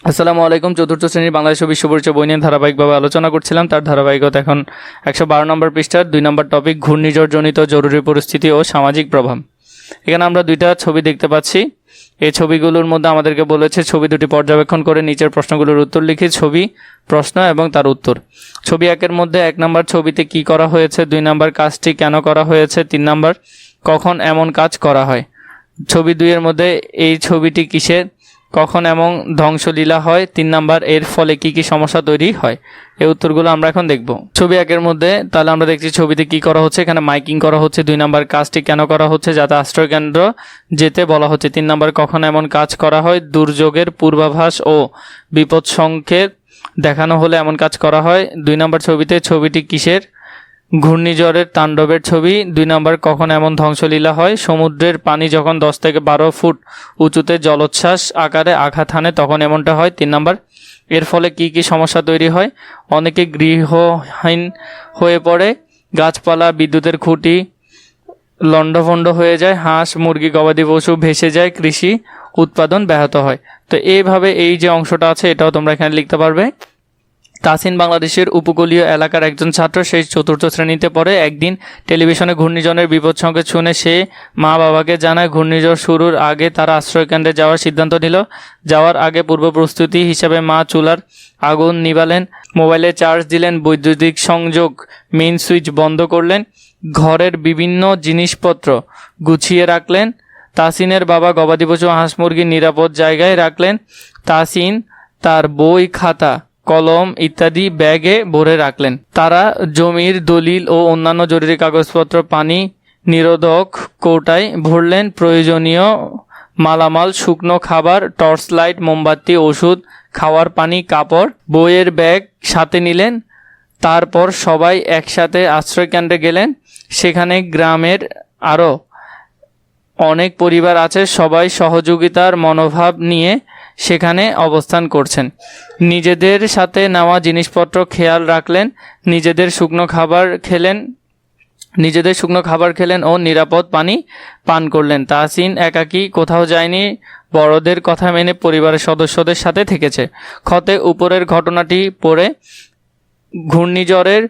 আসসালামু আলাইকুম। চতুর্থ শ্রেণীর বাংলাদেশ ও বিশ্ব পরিচয় বই নিয়ে ধারাবাহিকভাবে আলোচনা করছিলাম। তার ধারাবাহিকতা এখন 112 নম্বর পৃষ্ঠার 2 নম্বর টপিক ঘূর্ণিঝড়জনিত জরুরি পরিস্থিতি ও সামাজিক প্রভাব। এখানে আমরা দুইটা ছবি দেখতে পাচ্ছি। এই ছবিগুলোর মধ্যে আমাদেরকে বলেছে ছবি দুটি পর্যবেক্ষণ করে নিচের প্রশ্নগুলোর উত্তর লিখি। ছবি, প্রশ্ন এবং তার উত্তর। ছবি 1-এর মধ্যে 1 নম্বর ছবিতে কি করা হয়েছে, 2 নম্বর কাজটি কেন করা হয়েছে, 3 নম্বর কখন এমন কাজ করা হয়। ছবি 2-এর মধ্যে এই ছবিটি কিসের, কখন এমন ধ্বংসলীলা হয়, 3 নাম্বার এর ফলে কি কি সমস্যা তৈরি হয়। এই উত্তরগুলো আমরা এখন দেখব। ছবি 1-এর মধ্যে তাহলে আমরা দেখছি ছবিতে কি করা হচ্ছে, এখানে মাইকিং করা হচ্ছে। 2 নাম্বার কাজটি কেন করা হচ্ছে, যাতে আশ্রয় কেন্দ্র যেতে বলা হচ্ছে। 3 নাম্বার কখন এমন কাজ করা হয়, দুর্যোগের পূর্বাভাস ও বিপদ সংকেত দেখানো হলে এমন কাজ করা হয়। 2 নাম্বার ছবিতে ছবিটি কিসের, ঘূর্ণিঝড়ের তাণ্ডবের ছবি। 2 নম্বর কখন এমন ধ্বংসলীলা হয়, সমুদ্রের পানি যখন 10 থেকে 12 ফুট উঁচুতে জলোচ্ছ্বাস আকারে আঘাত হানে তখন এমনটা হয়। 3 নম্বর এর ফলে কি কি সমস্যা তৈরি হয়, অনেকে গৃহহীন হয়ে পড়ে, গাছপালা বিদ্যুতের খুঁটি লণ্ডভণ্ড হয়ে যায়, হাঁস মুরগি গবাদি পশু ভেসে যায়, কৃষি উৎপাদন ব্যাহত হয়। তো এইভাবে এই যে অংশটা আছে এটাও তোমরা এখানে লিখতে পারবে। তাসিন বাংলাদেশের উপকূলীয় এলাকার একজন ছাত্র, সেই 4র্থ শ্রেণীতে পড়ে। একদিন টেলিভিশনে ঘূর্ণিঝড়ের বিপদ সংকেত শুনে সে মা বাবাকে জানায়। ঘূর্ণিঝড় শুরুর আগে তারা আশ্রয়কেন্দ্রে যাওয়ার সিদ্ধান্ত নিল। যাওয়ার আগে পূর্ব প্রস্তুতি হিসাবে মা চুলার আগুন নিভালেন, মোবাইলে চার্জ দিলেন, বৈদ্যুতিক সংযোগ মেইন সুইচ বন্ধ করলেন, ঘরের বিভিন্ন জিনিসপত্র গুছিয়ে রাখলেন। তাসিনের বাবা গবাদি পশু হাঁস মুরগি নিরাপদ জায়গায় রাখলেন। তাসিন তার বই খাতা কলম ইত্যাদি ব্যাগে ভরে রাখলেন। তারা জমির দলিল ও অন্যান্য জরুরি কাগজপত্র পানি নিরোধক কৌটায় ভরলেন। প্রয়োজনীয় মালামাল, শুকনো খাবার, টর্চ লাইট, মোমবাতি, ওষুধ, খাওয়ার পানি, কাপড়, বইয়ের ব্যাগ সাথে নিলেন। তারপর সবাই একসাথে আশ্রয়কেন্দ্রে গেলেন। সেখানে গ্রামের আরও অনেক পরিবার আছে, সবাই সহযোগিতার মনোভাব নিয়ে সেখানে অবস্থান করছেন। নিজেদের সাথে নেওয়া জিনিসপত্র খেয়াল রাখলেন, নিজেদের শুকনো খাবার খেলেন ও নিরাপদ পানি পান করলেন। তাহসিন একাকী কোথাও যায়নি, বড়দের কথা মেনে পরিবারের সদস্যদের সাথে থেকেছে। খতে উপরের ঘটনাটি পড়ে ঘূর্ণিঝড়ের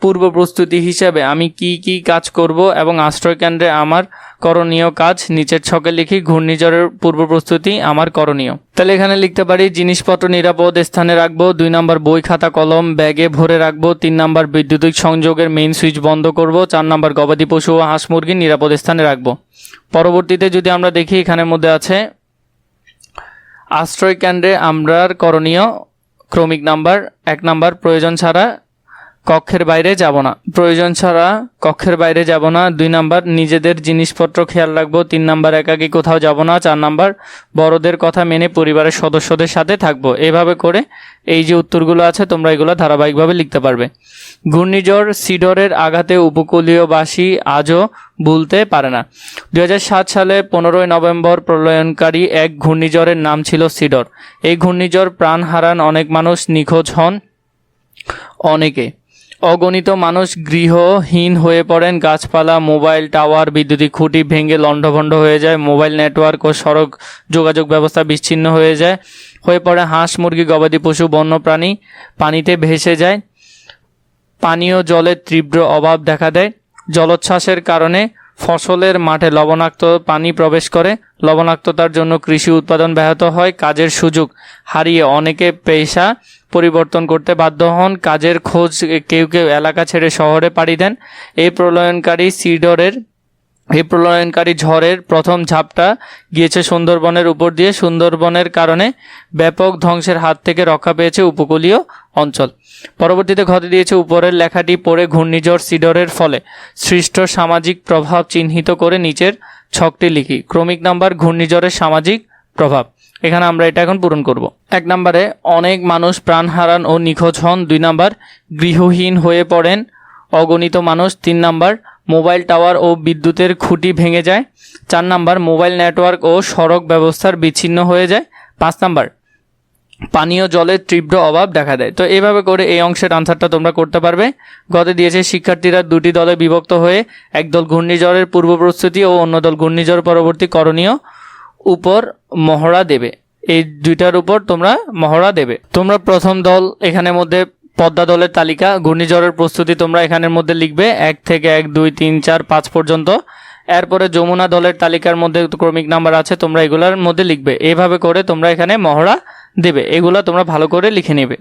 পূর্ব প্রস্তুতি হিসাবে আমি কি কি কাজ করব এবং আশ্রয়কেন্দ্রে আমার করণীয় কাজ নিচের ছকে লিখি। ঘূর্ণিঝড়ের পূর্ব প্রস্তুতি আমার করণীয়। তাহলে এখানে লিখতে পারি জিনিসপত্র নিরাপদ স্থানে রাখবো। 2 নম্বর বই খাতা কলম ব্যাগে ভরে রাখবো। 3 নম্বর বৈদ্যুতিক সংযোগের মেইন সুইচ বন্ধ করব। 4 নম্বর গবাদি পশু ও হাঁস মুরগি নিরাপদ স্থানে রাখবো। পরবর্তীতে যদি আমরা দেখি এখানের মধ্যে আছে আশ্রয়কেন্দ্রে আমরার করণীয় ক্রমিক নাম্বার। 1 নম্বর প্রয়োজন ছাড়া কক্ষের বাইরে যাব না। 2 নাম্বার নিজেদের জিনিসপত্র খেয়াল রাখবো। 3 নাম্বার একাকী কোথাও যাব না। 4 নাম্বার বড়দের কথা মেনে পরিবারের সদস্যদের সাথে থাকবো। এভাবে করে এই যে উত্তরগুলো আছে তোমরা এগুলো ধারাবাহিকভাবে লিখতে পারবে। ঘূর্ণিঝড় সিডরের আঘাতে উপকূলীয়বাসী আজও ভুলতে পারে না। 2007 সালে 15 নভেম্বর প্রলয়নকারী এক ঘূর্ণিঝড়ের নাম ছিল সিডর। এই ঘূর্ণিঝড় প্রাণ হারান অনেক মানুষ, নিখোঁজ হন অনেকে, অগণিত মানুষ গৃহহীন হয়ে পড়েন, গাছপালা মোবাইল টাওয়ার বিদ্যুতিক খুঁটি ভেঙে লণ্ডভণ্ড হয়ে যায়, মোবাইল নেটওয়ার্ক ও সড়ক যোগাযোগ ব্যবস্থা বিচ্ছিন্ন হয়ে পড়ে, হাঁস মুরগি গবাদি পশু বন্যপ্রাণী পানিতে ভেসে যায়, পানীয় জলের তীব্র অভাব দেখা দেয়, জলোচ্ছ্বাসের কারণে ফসলের মাঠে লবণাক্ত পানি প্রবেশ করে, লবণাক্ততার জন্য কৃষি উৎপাদন ব্যাহত হয়, কাজের সুযোগ হারিয়ে অনেকে পেশা পরিবর্তন করতে বাধ্য হন, কাজের খোঁজ কেউ কেউ এলাকা ছেড়ে শহরে পাড়ি দেন। এই প্রলয়নকারী ঝড়ের প্রথম ঝাপটা গিয়েছে সুন্দরবনের উপর দিয়ে। সুন্দরবনের কারণে ব্যাপক ধ্বংসের হাত থেকে রক্ষা পেয়েছে উপকূলীয় অঞ্চল। পরবর্তীতে ঘটে দিয়েছে উপরের লেখাটি পড়ে ঘূর্ণিঝড় সিডরের ফলে সৃষ্ট সামাজিক প্রভাব চিহ্নিত করে নিচের ছকটি লিখি। ক্রমিক নাম্বার ঘূর্ণিঝড়ের সামাজিক প্রভাব। এখানে আমরা এটা এখন পূরণ করব। 1 নম্বরে অনেক মানুষ প্রাণ হারান ও নিখোঁজ হন। 2 নম্বর গৃহহীন হয়ে পড়েন অগণিত মানুষ। 3 নম্বর মোবাইল টাওয়ার ও বিদ্যুতের খুঁটি ভেঙে যায়। 4 নম্বর মোবাইল নেটওয়ার্ক ও সড়ক ব্যবস্থার বিচ্ছিন্ন হয়ে যায়। 5 নম্বর পানীয় জলের তীব্র অভাব দেখা দেয়। তো এইভাবে করে এই অংশের আনসারটা তোমরা করতে পারবে। গতে দিয়েছে শিক্ষার্থীরা 2টি দলে বিভক্ত হয়ে একদল ঘূর্ণিঝড়ের পূর্ব প্রস্তুতি ও অন্য দল ঘূর্ণিঝড় পরবর্তী করণীয় উপর মহড়া দেবে। এই দুইটার উপর তোমরা মহড়া দেবে। তোমরা প্রথম দল এখানের মধ্যে পদ্মা দলের তালিকা, ঘূর্ণিঝড়ের প্রস্তুতি তোমরা এখানের মধ্যে লিখবে 1 থেকে 1 2 3 4 5 পর্যন্ত। এরপরে যমুনা দলের তালিকার মধ্যে ক্রমিক নাম্বার আছে, তোমরা এগুলোর মধ্যে লিখবে। এইভাবে করে তোমরা এখানে মহড়া দেবে, এগুলা তোমরা ভালো করে লিখে নেবে।